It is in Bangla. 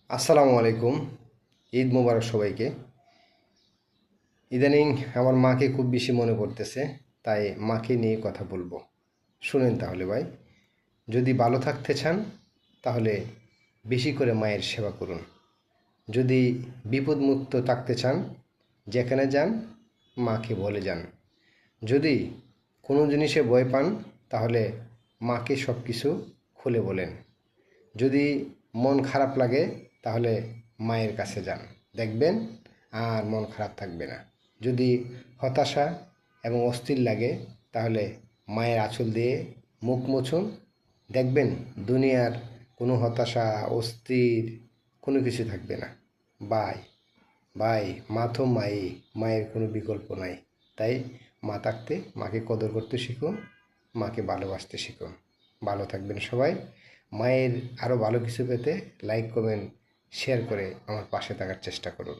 আসসালামু আলাইকুম। ঈদ মোবারক সবাইকে। ইদানিং আমার মাকে খুব বেশি মনে পড়তেছে, তাই মাকে নিয়ে কথা বলবো। শুনেন তাহলে ভাই, যদি ভালো থাকতে চান তাহলে বেশি করে মায়ের সেবা করুন। যদি বিপদমুক্ত থাকতে চান, যেখানে যান মাকে বলে যান। যদি কোনো জিনিসে ভয় পান তাহলে মাকে সব কিছু খুলে বলেন। যদি মন খারাপ লাগে তাহলে মায়ের কাছে যান, দেখবেন আর মন খারাপ থাকবে না। যদি হতাশা এবং অস্থির লাগে তাহলে মায়ের আঁচল দিয়ে মুখ মুছুন, দেখবেন দুনিয়ার কোনো হতাশা অস্থির কোনো কিছু থাকবে না। বাই বাই, মা তো মাই, মায়ের কোনো বিকল্প নাই। তাই মা থাকতে মাকে কদর করতে শিখুন, মাকে ভালোবাসতে শিখুন। ভালো থাকবেন সবাই। মায়ের আরও ভালো কিছু পেতে লাইক কমেন্ট শেয়ার করে আমার পাশে থাকার চেষ্টা করুন।